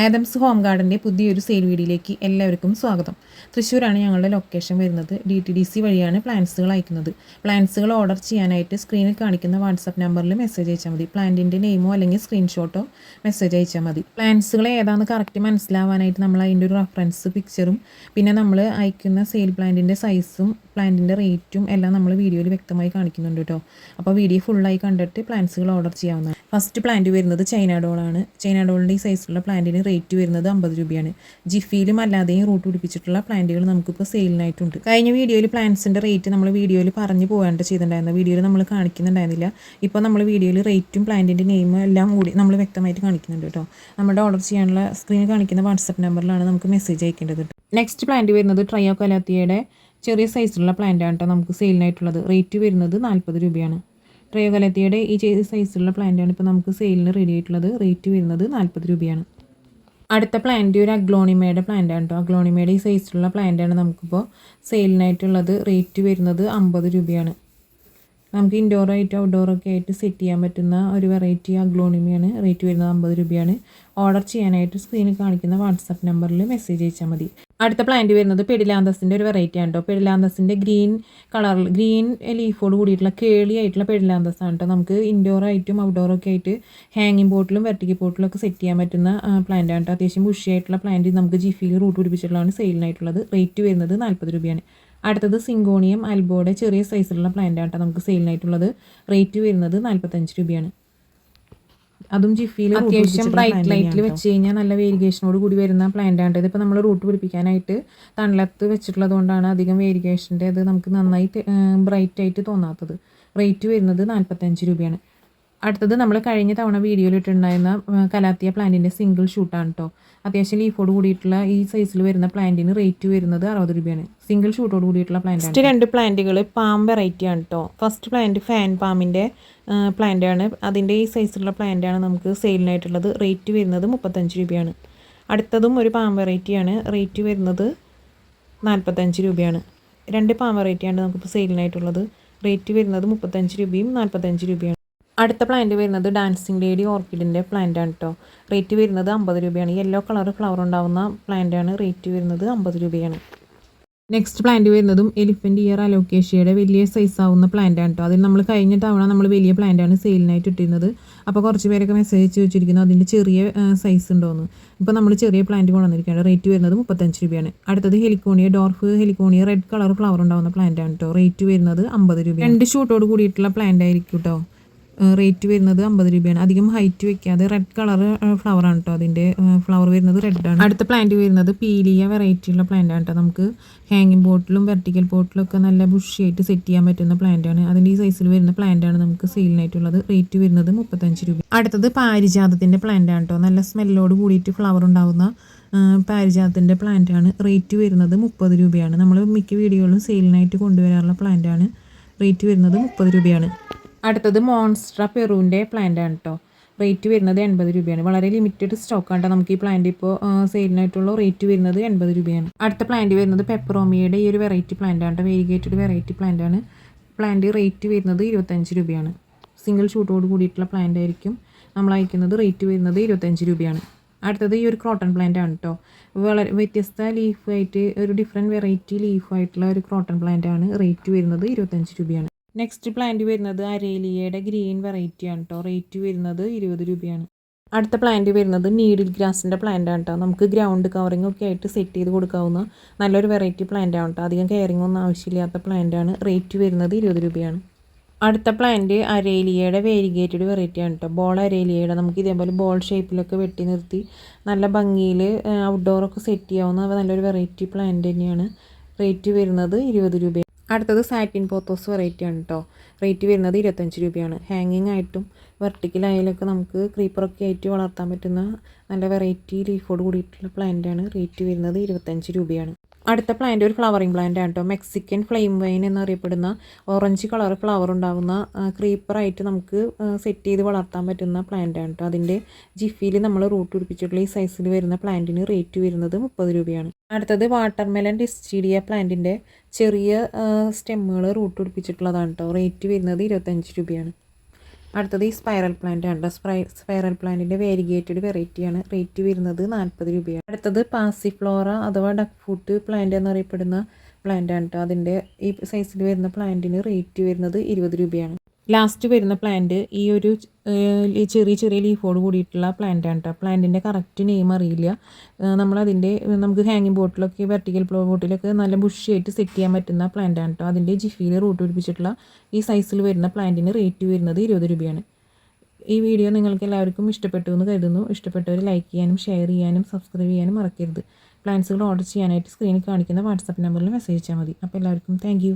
Adams home ഗാർഡൻ്റെ പുതിയൊരു sale വീഡിയോയിലേക്ക് എല്ലാവർക്കും സ്വാഗതം. തൃശ്ശൂരാണ് ഞങ്ങളുടെ ലൊക്കേഷൻ വരുന്നത്. DTDC വഴിയാണ് പ്ലാന്റ്സുകൾ അയക്കുന്നത്. പ്ലാന്റ്സുകൾ ഓർഡർ ചെയ്യാനായിട്ട് സ്ക്രീനിൽ കാണിക്കുന്ന വാട്സപ്പ് നമ്പറിൽ മെസ്സേജ് അയച്ചാൽ മതി. പ്ലാന്റിൻ്റെ നെയിമോ അല്ലെങ്കിൽ സ്ക്രീൻഷോട്ടോ മെസ്സേജ് അയച്ചാൽ മതി. പ്ലാന്റ്സുകൾ ഏതാണെന്ന് കറക്റ്റ് മനസ്സിലാവാനായിട്ട് നമ്മൾ അതിൻ്റെ ഒരു റെഫറൻസ് പിക്ചറും പിന്നെ നമ്മൾ അയക്കുന്ന സെയിൽ പ്ലാന്റിൻ്റെ സൈസും പ്ലാന്റിൻ്റെ റേറ്റും എല്ലാം നമ്മൾ വീഡിയോയിൽ വ്യക്തമായി കാണിക്കുന്നുണ്ട് കേട്ടോ. അപ്പോൾ വീഡിയോ ഫുള്ളായി കണ്ടിട്ട് പ്ലാന്റ്സുകൾ ഓർഡർ ചെയ്യാവുന്നതാണ്. ഫസ്റ്റ് പ്ലാന്റ് വരുന്നത് ചൈന ഡോളാണ്. ചൈന ഡോളിൻ്റെ ഈ സൈസിലുള്ള പ്ലാന്റിന് റേറ്റ് വരുന്നത് 50 രൂപയാണ്. ജിഫിയിലും അല്ലാതെയും റൂട്ട് പിടിപ്പിച്ചിട്ടുള്ള പ്ലാന്റുകൾ നമുക്കിപ്പോൾ സെയിലിനായിട്ടുണ്ട്. കഴിഞ്ഞ വീഡിയോയിൽ പ്ലാന്റ്സിൻ്റെ റേറ്റ് നമ്മൾ വീഡിയോയിൽ പറഞ്ഞു പോകാണ്ട് ചെയ്തിട്ടുണ്ടായിരുന്നു. വീഡിയോയിൽ നമ്മൾ കാണിക്കുന്നുണ്ടായിരുന്നില്ല. ഇപ്പോൾ നമ്മൾ വീഡിയോയിൽ റേറ്റും പ്ലാന്റിൻ്റെ നെയിമും എല്ലാം കൂടി നമ്മൾ വ്യക്തമായിട്ട് കാണിക്കുന്നുണ്ട് കേട്ടോ. നമ്മുടെ ഓർഡർ ചെയ്യാനുള്ള സ്ക്രീനിൽ കാണിക്കുന്ന വാട്സപ്പ് നമ്പറിലാണ് നമുക്ക് മെസ്സേജ് അയക്കേണ്ടത്. നെക്സ്റ്റ് പ്ലാന്റ് വരുന്നത് ട്രയോ കലാത്തിയയുടെ ചെറിയ സൈസിലുള്ള പ്ലാന്റാണ് കേട്ടോ നമുക്ക് സെയിലിനായിട്ടുള്ളത്. റേറ്റ് വരുന്നത് 40 രൂപയാണ്. ട്രയോ കലാത്തിയയുടെ ഈ ചെറിയ സൈസിലുള്ള പ്ലാന്റാണ് ഇപ്പോൾ നമുക്ക് സെയിലിന് റെഡി ആയിട്ടുള്ളത്. റേറ്റ് വരുന്നത് 40 രൂപയാണ്. അടുത്ത പ്ലാന്റ് ഒരു അഗ്ലോണിമയുടെ പ്ലാന്റാണ് കേട്ടോ. അഗ്ലോണിമയുടെ ഈ സൈസിലുള്ള പ്ലാന്റാണ് നമുക്കിപ്പോൾ സെയിലിനായിട്ടുള്ളത്. റേറ്റ് വരുന്നത് 50 രൂപയാണ്. നമുക്ക് ഇൻഡോറായിട്ട് ഔട്ട്ഡോറൊക്കെ ആയിട്ട് സെറ്റ് ചെയ്യാൻ പറ്റുന്ന ഒരു വെറൈറ്റി അഗ്ലോണിമയാണ്. റേറ്റ് വരുന്നത് 50 രൂപയാണ്. ഓർഡർ ചെയ്യാനായിട്ട് സ്ക്രീനിൽ കാണിക്കുന്ന വാട്സപ്പ് നമ്പറിൽ മെസ്സേജ് അയച്ചാൽ മതി. അടുത്ത പ്ലാന്റ് വരുന്നത് പെഡിലാന്തസിൻ്റെ ഒരു വെറൈറ്റി ആണ് കേട്ടോ. പെഡിലാന്തസിൻ്റെ ഗ്രീൻ കളറിൽ ഗ്രീൻ ലീഫോട് കൂടിയിട്ടുള്ള കേളി ആയിട്ടുള്ള പെഡിലാന്തസ് ആണ് കേട്ടോ. നമുക്ക് ഇൻഡോറായിട്ടും ഔട്ട്ഡോറൊക്കെ ആയിട്ട് ഹാങ്ങിങ് പോട്ടിലും വെർട്ടിക്കൽ പോട്ടിലും ഒക്കെ സെറ്റ് ചെയ്യാൻ പറ്റുന്ന പ്ലാന്റ് ആണ് കേട്ടോ. അത്യാവശ്യം ബുഷി ആയിട്ടുള്ള പ്ലാന്റ് നമുക്ക് ജിഫിയിൽ റൂട്ട് പിടിപ്പിച്ചിട്ടുള്ളതാണ് സെയിലിനായിട്ടുള്ളത്. റേറ്റ് വരുന്നത് 40 രൂപയാണ്. അടുത്തത് സിങ്കോണിയം ആൽബോയുടെ ചെറിയ സൈസിലുള്ള പ്ലാന്റ് ആണ് കേട്ടോ നമുക്ക് സെയിലിനായിട്ടുള്ളത്. റേറ്റ് വരുന്നത് 45 രൂപയാണ്. അതും ജിഫിയിൽ അത്യാവശ്യം ബ്രൈറ്റ് ലൈറ്റിൽ വെച്ച് കഴിഞ്ഞാൽ നല്ല വേരിഗേഷനോട് കൂടി വരുന്ന പ്ലാന്റ് ആണ്. ഇതിപ്പോൾ നമ്മൾ റൂട്ട് പിടിപ്പിക്കാനായിട്ട് തണലത്ത് വെച്ചിട്ടുള്ളത് കൊണ്ടാണ് അധികം വേരിഗേഷൻ്റെ അത് നമുക്ക് നന്നായി ബ്രൈറ്റ് ആയിട്ട് തോന്നാത്തത്. റേറ്റ് വരുന്നത് 45 രൂപയാണ്. അടുത്തത് നമ്മൾ കഴിഞ്ഞ തവണ വീഡിയോയിൽ ഇട്ടുണ്ടായിരുന്ന കലാത്തിയ പ്ലാന്റിൻ്റെ സിംഗിൾ ഷൂട്ടാണ് കേട്ടോ. അത്യാവശ്യം ലീഫോട് കൂടിയിട്ടുള്ള ഈ സൈസിൽ വരുന്ന പ്ലാന്റിന് റേറ്റ് വരുന്നത് 60 രൂപയാണ്. സിംഗിൾ ഷൂട്ടോട് കൂടിയിട്ടുള്ള പ്ലാന്റ്. ഫസ്റ്റ് രണ്ട് പ്ലാന്റുകൾ പാം വെറൈറ്റി ആണ് കേട്ടോ. ഫസ്റ്റ് പ്ലാന്റ് ഫാൻ പാമിൻ്റെ പ്ലാന്റ് ആണ്. അതിൻ്റെ ഈ സൈസിലുള്ള പ്ലാന്റ് ആണ് നമുക്ക് സെയിലിനായിട്ടുള്ളത്. റേറ്റ് വരുന്നത് 35 രൂപയാണ്. അടുത്തതും ഒരു പാം വെറൈറ്റിയാണ്. റേറ്റ് വരുന്നത് 45 രൂപയാണ്. രണ്ട് പാം വെറൈറ്റിയാണ് നമുക്കിപ്പോൾ സെയിലിനായിട്ടുള്ളത്. റേറ്റ് വരുന്നത് 35 രൂപയും 45 രൂപയാണ്. അടുത്ത പ്ലാന്റ് വരുന്നത് ഡാൻസിങ് ലേഡി ഓർക്കിഡിൻ്റെ പ്ലാന്റ് ആണ് കേട്ടോ. റേറ്റ് വരുന്നത് 50 രൂപയാണ്. യെല്ലോ കളർ ഫ്ലവർ ഉണ്ടാകുന്ന പ്ലാന്റ് ആണ്. റേറ്റ് വരുന്നത് 50 രൂപയാണ്. നെക്സ്റ്റ് പ്ലാന്റ് വരുന്നതും എലിഫൻറ്റ് ഇയർ അലോക്കേഷ്യയുടെ വലിയ സൈസ് ആവുന്ന പ്ലാന്റ് ആണ് കേട്ടോ. അതിൽ നമ്മൾ കഴിഞ്ഞ തവണ നമ്മൾ വലിയ പ്ലാന്റ് ആണ് സെയിലിനായിട്ട് ഇട്ടിരുന്നത്. അപ്പോൾ കുറച്ച് പേരൊക്കെ മെസ്സേജ് ചോദിച്ചിരിക്കുന്നു അതിൻ്റെ ചെറിയ സൈസ് ഉണ്ടോയെന്ന്. ഇപ്പോൾ നമ്മൾ ചെറിയ പ്ലാന്റ് കൊണ്ടുവന്നിരിക്കുകയാണ്. റേറ്റ് വരുന്നത് 35 രൂപയാണ്. അടുത്തത് heliconia dwarf heliconia red colour flower ഉണ്ടാകുന്ന പ്ലാന്റ് ആണ് കേട്ടോ. റേറ്റ് വരുന്നത് 50 രൂപ. രണ്ട് ഷൂട്ടോട് കൂടിയിട്ടുള്ള പ്ലാന്റ് ആയിരിക്കും കേട്ടോ. റേറ്റ് വരുന്നത് 50 രൂപയാണ്. അധികം ഹൈറ്റ് വെക്കാതെ റെഡ് കളർ ഫ്ലവർ ആണ് കേട്ടോ. അതിൻ്റെ ഫ്ലവർ വരുന്നത് റെഡ് ആണ്. അടുത്ത പ്ലാന്റ് വരുന്നത് പീലിയ വെറൈറ്റിയുള്ള പ്ലാന്റ് ആണ് കേട്ടോ. നമുക്ക് ഹാങ്ങിങ് പോട്ടിലും വെർട്ടിക്കൽ പോട്ടിലും ഒക്കെ നല്ല ബുഷിയായിട്ട് സെറ്റ് ചെയ്യാൻ പറ്റുന്ന പ്ലാന്റ് ആണ്. അതിൻ്റെ ഈ സൈസിൽ വരുന്ന പ്ലാന്റ് ആണ് നമുക്ക് സെയിലിനായിട്ടുള്ളത്. റേറ്റ് വരുന്നത് 35 രൂപ. അടുത്തത് പാരിജാതത്തിൻ്റെ പ്ലാന്റ് ആണ് കേട്ടോ. നല്ല സ്മെല്ലോട് കൂടിയിട്ട് ഫ്ലവർ ഉണ്ടാകുന്ന പാരിജാതത്തിൻ്റെ പ്ലാന്റ് ആണ്. റേറ്റ് വരുന്നത് 30 രൂപയാണ്. നമ്മൾ മിക്ക വീഡിയോകളും സെയിലിനായിട്ട് കൊണ്ടുവരാറുള്ള പ്ലാന്റ് ആണ്. റേറ്റ് വരുന്നത് 30 രൂപയാണ്. അടുത്തത് മോൺസ്ട്ര പെറുവിൻ്റെ പ്ലാന്റ് ആണ് കേട്ടോ. റേറ്റ് വരുന്നത് 80 രൂപയാണ്. വളരെ ലിമിറ്റഡ് സ്റ്റോക്കാണ് കേട്ടോ നമുക്ക് ഈ പ്ലാന്റ് ഇപ്പോൾ സെയിലിനായിട്ടുള്ള. റേറ്റ് വരുന്നത് 80 രൂപയാണ്. അടുത്ത പ്ലാന്റ് വരുന്നത് പെപ്പറോമിയുടെ ഈ ഒരു വെറൈറ്റി പ്ലാന്റ് ആണ് കേട്ടോ. വേരിഗേറ്റഡ് വെറൈറ്റി പ്ലാന്റ് ആണ്. പ്ലാന്റ് റേറ്റ് വരുന്നത് 25 രൂപയാണ്. സിംഗിൾ ഷൂട്ടോട് കൂടിയിട്ടുള്ള പ്ലാന്റ് ആയിരിക്കും നമ്മൾ അയക്കുന്നത്. റേറ്റ് വരുന്നത് 25 രൂപയാണ്. അടുത്തത് ഈ ഒരു ക്രോട്ടൺ പ്ലാന്റ് ആണ് കേട്ടോ. വളരെ വ്യത്യസ്ത ലീഫായിട്ട് ഒരു ഡിഫറെൻറ്റ് വെറൈറ്റി ലീഫായിട്ടുള്ള ഒരു ക്രോട്ടൺ പ്ലാന്റ് ആണ്. റേറ്റ് വരുന്നത് 25 രൂപയാണ്. നെക്സ്റ്റ് പ്ലാന്റ് വരുന്നത് അരേലിയയുടെ ഗ്രീൻ വെറൈറ്റി ആണ് കേട്ടോ. റേറ്റ് വരുന്നത് 20 രൂപയാണ്. അടുത്ത പ്ലാന്റ് വരുന്നത് നീഡിൽ ഗ്രാസിൻ്റെ പ്ലാന്റ് ആണ് കേട്ടോ. നമുക്ക് ഗ്രൗണ്ട് കവറിംഗ് ഒക്കെ ആയിട്ട് സെറ്റ് ചെയ്ത് കൊടുക്കാവുന്ന നല്ലൊരു വെറൈറ്റി പ്ലാന്റ് ആണ് കേട്ടോ. അധികം കെയറിംഗ് ഒന്നും ആവശ്യമില്ലാത്ത പ്ലാന്റ് ആണ്. റേറ്റ് വരുന്നത് 20 രൂപയാണ്. അടുത്ത പ്ലാന്റ് അരേലിയയുടെ വേരിഗേറ്റഡ് വെറൈറ്റി ആണ് കേട്ടോ. ബോൾ അരേലിയയുടെ നമുക്ക് ഇതേപോലെ ബോൾ ഷേപ്പിലൊക്കെ വെട്ടി നിർത്തി നല്ല ഭംഗിയിൽ ഔട്ട്ഡോറൊക്കെ സെറ്റ് ചെയ്യാവുന്ന നല്ലൊരു വെറൈറ്റി പ്ലാന്റ് തന്നെയാണ്. റേറ്റ് വരുന്നത് 20 രൂപയാണ്. അടുത്തത് സാറ്റിൻ പോത്തോസ് വെറൈറ്റി ആണ് കേട്ടോ. റേറ്റ് വരുന്നത് 25 രൂപയാണ്. ഹാങ്ങിങ് ആയിട്ടും വെർട്ടിക്കലായാലൊക്കെ നമുക്ക് ക്രീപ്പറൊക്കെ ആയിട്ട് വളർത്താൻ പറ്റുന്ന നല്ല വെറൈറ്റി ലീഫോട് കൂടിയിട്ടുള്ള പ്ലാന്റ് ആണ്. റേറ്റ് വരുന്നത് 25 രൂപയാണ്. അടുത്ത പ്ലാന്റ് ഒരു ഫ്ലവറിങ് പ്ലാന്റ് ആണ് കേട്ടോ. മെക്സിക്കൻ ഫ്ലെയിം വൈൻ എന്നറിയപ്പെടുന്ന ഓറഞ്ച് കളർ ഫ്ലവർ ഉണ്ടാകുന്ന ക്രീപ്പറായിട്ട് നമുക്ക് സെറ്റ് ചെയ്ത് വളർത്താൻ പറ്റുന്ന പ്ലാന്റ് ആണ് കേട്ടോ. അതിൻ്റെ ജിഫിയിൽ നമ്മൾ റൂട്ട് പിടിപ്പിച്ചിട്ടുള്ള ഈ സൈസിൽ വരുന്ന പ്ലാന്റിന് റേറ്റ് വരുന്നത് 30 രൂപയാണ്. അടുത്തത് വാട്ടർമെലൻ ഡിസ്റ്റീഡിയ പ്ലാന്റിൻ്റെ ചെറിയ സ്റ്റെമ്മുകൾ റൂട്ട് പിടിപ്പിച്ചിട്ടുള്ളതാണ് കേട്ടോ. റേറ്റ് വരുന്നത് 25 രൂപയാണ്. അടുത്തത് ഈ സ്പൈറൽ പ്ലാന്റ് ആണ്. സ്പൈറൽ പ്ലാന്റിൻ്റെ വേരിഗേറ്റഡ് വെറൈറ്റിയാണ്. റേറ്റ് വരുന്നത് 40 രൂപയാണ്. അടുത്തത് പാസിഫ്ലോറ അഥവാ ഡക്ക് ഫുട്ട് പ്ലാന്റ് എന്നറിയപ്പെടുന്ന പ്ലാന്റ് ആണ് കേട്ടോ. അതിൻ്റെ ഈ സൈസിൽ വരുന്ന പ്ലാന്റിന് റേറ്റ് വരുന്നത് 20 രൂപയാണ്. ലാസ്റ്റ് വരുന്ന പ്ലാന്റ് ഈ ഒരു ചെറിയ ചെറിയ ലീഫോട് കൂടിയിട്ടുള്ള പ്ലാന്റ് ആണ് കേട്ടോ. പ്ലാന്റിൻ്റെ കറക്റ്റ് നെയിം അറിയില്ല. നമുക്ക് ഹാങ്ങിങ് ബോട്ടിലൊക്കെ വെർട്ടിക്കൽ ബോട്ടിലൊക്കെ നല്ല ബുഷിയായിട്ട് സെറ്റ് ചെയ്യാൻ പറ്റുന്ന പ്ലാന്റ് ആണ് കേട്ടോ. അതിൻ്റെ ജിഫിയിൽ റൂട്ട് പിടിപ്പിച്ചിട്ടുള്ള ഈ സൈസിൽ വരുന്ന പ്ലാന്റിന് റേറ്റ് വരുന്നത് 20 രൂപയാണ്. ഈ വീഡിയോ നിങ്ങൾക്ക് എല്ലാവർക്കും ഇഷ്ടപ്പെട്ടു എന്ന് കരുതുന്നു. ഇഷ്ടപ്പെട്ടവർ ലൈക്ക് ചെയ്യാനും ഷെയർ ചെയ്യാനും സബ്സ്ക്രൈബ് ചെയ്യാനും മറക്കരുത്. പ്ലാന്റ്സുകൾ ഓർഡർ ചെയ്യാനായിട്ട് സ്ക്രീനിൽ കാണിക്കുന്ന വാട്സാപ്പ് നമ്പറിൽ മെസ്സേജ് അയച്ചാൽ മതി. അപ്പോൾ എല്ലാവർക്കും താങ്ക്